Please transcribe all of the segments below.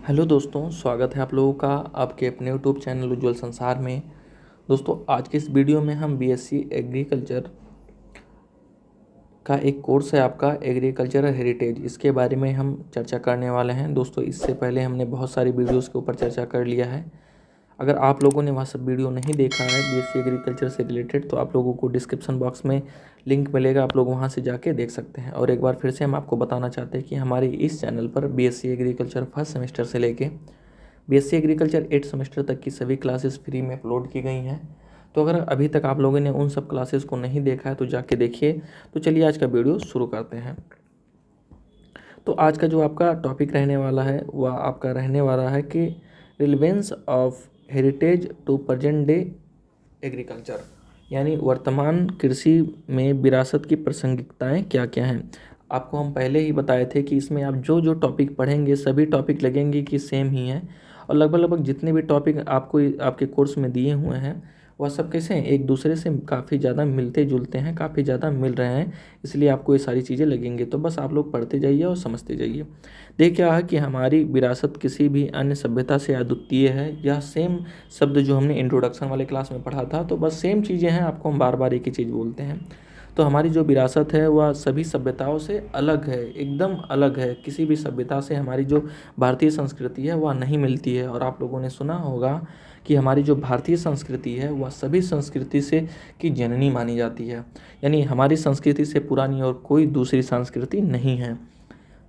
Hello दोस्तों, स्वागत है आप लोगों का आपके अपने यूट्यूब चैनल उज्ज्वल संसार में। दोस्तों, आज के इस वीडियो में हम बीएससी एग्रीकल्चर का एक कोर्स है आपका एग्रीकल्चरल हेरिटेज, इसके बारे में हम चर्चा करने वाले हैं। दोस्तों, इससे पहले हमने बहुत सारी वीडियोस के ऊपर चर्चा कर लिया है। अगर आप लोगों ने वह सब वीडियो नहीं देखा है बीएससी एग्रीकल्चर से रिलेटेड, तो आप लोगों को डिस्क्रिप्शन बॉक्स में लिंक मिलेगा, आप लोग वहां से जाके देख सकते हैं। और एक बार फिर से हम आपको बताना चाहते हैं कि हमारे इस चैनल पर बीएससी एग्रीकल्चर फर्स्ट सेमेस्टर से लेके बीएससी एग्रीकल्चर 8 सेमेस्टर तक की सभी क्लासेस फ्री में अपलोड की गई हैं। तो अगर अभी तक आप लोगों ने उन सब क्लासेस को नहीं देखा है तो जाके देखिए। तो चलिए आज का वीडियो शुरू करते हैं। तो आज का जो आपका टॉपिक रहने वाला है वह आपका रहने वाला है कि relevance of heritage to present day agriculture, यानी वर्तमान कृषि में विरासत की प्रासंगिकताएं क्या क्या हैं। आपको हम पहले ही बताए थे कि इसमें आप जो जो टॉपिक पढ़ेंगे सभी टॉपिक लगेंगे कि सेम ही हैं, और लगभग लगभग जितने भी टॉपिक आपको आपके कोर्स में दिए हुए हैं वह सब कैसे हैं, एक दूसरे से काफ़ी ज़्यादा मिलते जुलते हैं, काफ़ी ज़्यादा मिल रहे हैं। इसलिए आपको ये सारी चीज़ें लगेंगी। तो बस आप लोग पढ़ते जाइए और समझते जाइए। देखिए क्या है कि हमारी विरासत किसी भी अन्य सभ्यता से अद्वितीय है। यह सेम शब्द जो हमने इंट्रोडक्शन वाले क्लास में पढ़ा था, तो बस सेम चीज़ें हैं, आपको हम बार बार एक ही चीज़ बोलते हैं। तो हमारी जो विरासत है वह सभी सभ्यताओं से अलग है, एकदम अलग है। किसी भी सभ्यता से हमारी जो भारतीय संस्कृति है वह नहीं मिलती है। और आप लोगों ने सुना होगा कि हमारी जो भारतीय संस्कृति है वह सभी संस्कृति से की जननी मानी जाती है, यानी हमारी संस्कृति से पुरानी और कोई दूसरी संस्कृति नहीं है।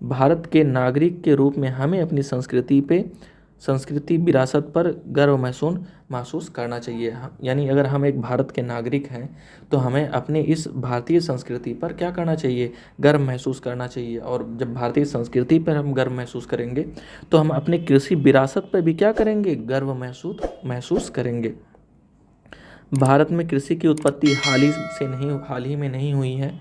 भारत के नागरिक के रूप में हमें अपनी संस्कृति विरासत पर गर्व महसूस करना चाहिए। यानी अगर हम एक भारत के नागरिक हैं तो हमें अपने इस भारतीय संस्कृति पर क्या करना चाहिए, गर्व महसूस करना चाहिए। और जब भारतीय संस्कृति पर हम गर्व महसूस करेंगे तो हम अपने कृषि विरासत पर भी क्या करेंगे, गर्व महसूस करेंगे। भारत में कृषि की उत्पत्ति हाल ही में नहीं हुई है।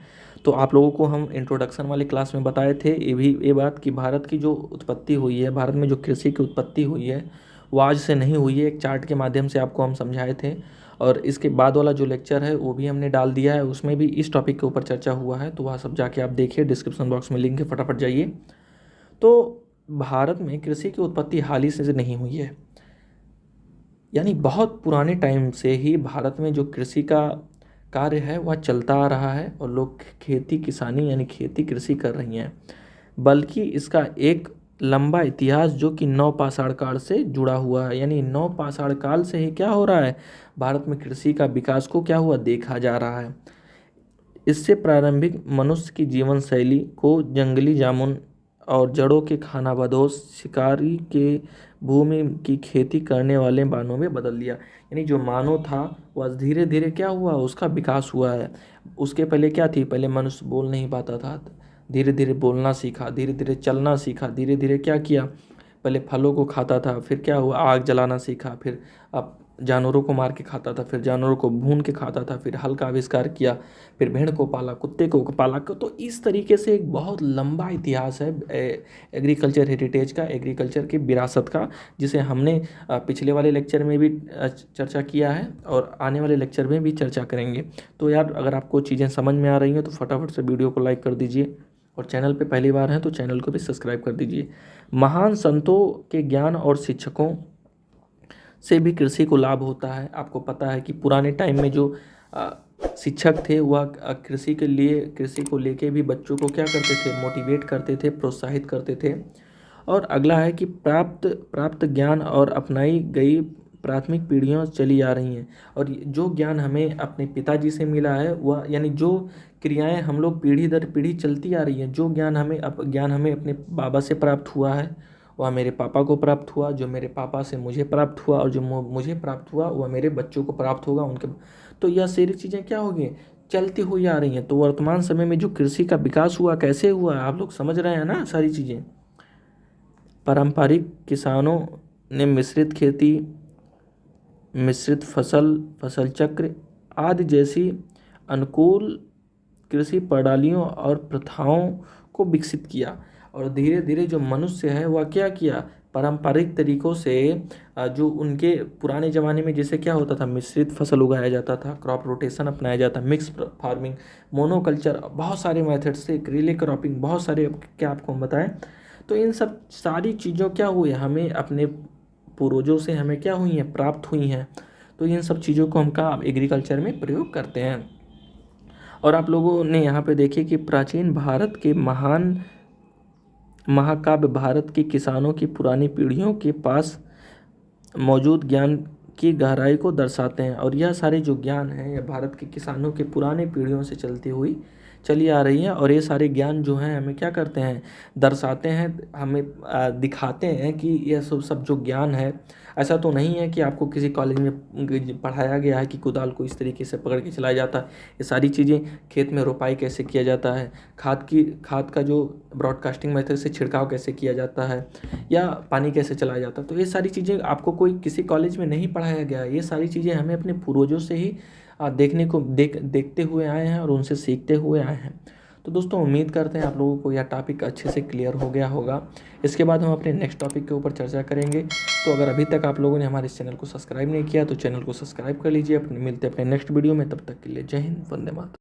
तो आप लोगों को हम इंट्रोडक्शन वाले क्लास में बताए थे ये बात कि भारत की जो उत्पत्ति हुई है, भारत में जो कृषि की उत्पत्ति हुई है वो आज से नहीं हुई है। एक चार्ट के माध्यम से आपको हम समझाए थे। और इसके बाद वाला जो लेक्चर है वो भी हमने डाल दिया है, उसमें भी इस टॉपिक के ऊपर चर्चा हुआ है। तो वह सब जाके आप देखिए, डिस्क्रिप्शन बॉक्स में लिंक है, फटाफट जाइए। तो भारत में कृषि की उत्पत्ति हाल ही से नहीं हुई है, यानी बहुत पुराने टाइम से ही भारत में जो कृषि का कार्य है वह चलता आ रहा है और लोग खेती किसानी यानी खेती कृषि कर रही हैं। बल्कि इसका एक लंबा इतिहास जो कि नवपाषाण काल से जुड़ा हुआ है, यानी नवपाषाण काल से ही क्या हो रहा है, भारत में कृषि का विकास को क्या हुआ देखा जा रहा है। इससे प्रारंभिक मनुष्य की जीवन शैली को जंगली जामुन और जड़ों के खानाबदोश शिकारी के भूमि की खेती करने वाले मानव में बदल दिया। यानी जो मानव था वह धीरे धीरे क्या हुआ, उसका विकास हुआ है। उसके पहले क्या थी, पहले मनुष्य बोल नहीं पाता था, धीरे धीरे बोलना सीखा, धीरे धीरे चलना सीखा, धीरे धीरे क्या किया, पहले फलों को खाता था, फिर क्या हुआ, आग जलाना सीखा, फिर अब जानवरों को मार के खाता था, फिर जानवरों को भून के खाता था, फिर हल का आविष्कार किया, फिर भेड़ को पाला, कुत्ते को पाला। तो इस तरीके से एक बहुत लंबा इतिहास है एग्रीकल्चर हेरिटेज का, एग्रीकल्चर की विरासत का, जिसे हमने पिछले वाले लेक्चर में भी चर्चा किया है और आने वाले लेक्चर में भी चर्चा करेंगे। तो यार, अगर आपको चीज़ें समझ में आ रही हैं तो फटाफट से वीडियो को लाइक कर दीजिए, और चैनल पे पहली बार हैं तो चैनल को भी सब्सक्राइब कर दीजिए। महान संतों के ज्ञान और शिक्षकों से भी कृषि को लाभ होता है। आपको पता है कि पुराने टाइम में जो शिक्षक थे वह कृषि को लेके भी बच्चों को क्या करते थे, मोटिवेट करते थे, प्रोत्साहित करते थे। और अगला है कि प्राप्त ज्ञान और अपनाई गई प्राथमिक पीढ़ियों चली आ रही हैं। और जो ज्ञान हमें अपने पिताजी से मिला है वह, यानी जो क्रियाएं हम लोग पीढ़ी दर पीढ़ी चलती आ रही हैं, जो ज्ञान हमें अपने बाबा से प्राप्त हुआ है वह मेरे पापा को प्राप्त हुआ, जो मेरे पापा से मुझे प्राप्त हुआ, और जो मुझे प्राप्त हुआ वह मेरे बच्चों को प्राप्त होगा उनके। तो यह सारी चीज़ें क्या होगी, चलती हुई आ रही हैं। तो वर्तमान समय में जो कृषि का विकास हुआ कैसे हुआ, आप लोग समझ रहे हैं ना सारी चीज़ें। पारंपरिक किसानों ने मिश्रित खेती, मिश्रित फसल चक्र आदि जैसी अनुकूल कृषि प्रणालियों और प्रथाओं को विकसित किया। और धीरे धीरे जो मनुष्य है वह क्या किया, पारंपरिक तरीकों से जो उनके पुराने ज़माने में जैसे क्या होता था, मिश्रित फसल उगाया जाता था, क्रॉप रोटेशन अपनाया जाता, मिक्स फार्मिंग, मोनोकल्चर, बहुत सारे मेथड्स से, रिले क्रॉपिंग, बहुत सारे क्या आपको हम बताएं। तो इन सब सारी चीज़ों क्या हुई हमें अपने पूर्वजों से हमें क्या हुई हैं, प्राप्त हुई हैं। तो इन सब चीज़ों को हम का एग्रीकल्चर में प्रयोग करते हैं। और आप लोगों ने यहाँ पे देखिए कि प्राचीन भारत के महान महाकाव्य भारत के किसानों की पुरानी पीढ़ियों के पास मौजूद ज्ञान की गहराई को दर्शाते हैं। और यह सारे जो ज्ञान हैं यह भारत के किसानों के पुराने पीढ़ियों से चलती हुई चली आ रही हैं। और ये सारे ज्ञान जो हैं हमें क्या करते हैं, दर्शाते हैं, हमें दिखाते हैं कि यह सब जो ज्ञान है, ऐसा तो नहीं है कि आपको किसी कॉलेज में पढ़ाया गया है कि कुदाल को इस तरीके से पकड़ के चलाया जाता है। ये सारी चीज़ें, खेत में रोपाई कैसे किया जाता है, खाद का जो ब्रॉडकास्टिंग मेथड से छिड़काव कैसे किया जाता है, या पानी कैसे चलाया जाता है, तो ये सारी चीज़ें आपको कोई किसी कॉलेज में नहीं पढ़ाया गया है। ये सारी चीज़ें हमें अपने पूर्वजों से ही देखते हुए आए हैं और उनसे सीखते हुए आए हैं। तो दोस्तों उम्मीद करते हैं आप लोगों को यह टॉपिक अच्छे से क्लियर हो गया होगा। इसके बाद हम अपने नेक्स्ट टॉपिक के ऊपर चर्चा करेंगे। तो अगर अभी तक आप लोगों ने हमारे इस चैनल को सब्सक्राइब नहीं किया तो चैनल को सब्सक्राइब कर लीजिए। मिलते हैं अपने नेक्स्ट वीडियो में, तब तक के लिए जय हिंद, वंदे मातरम।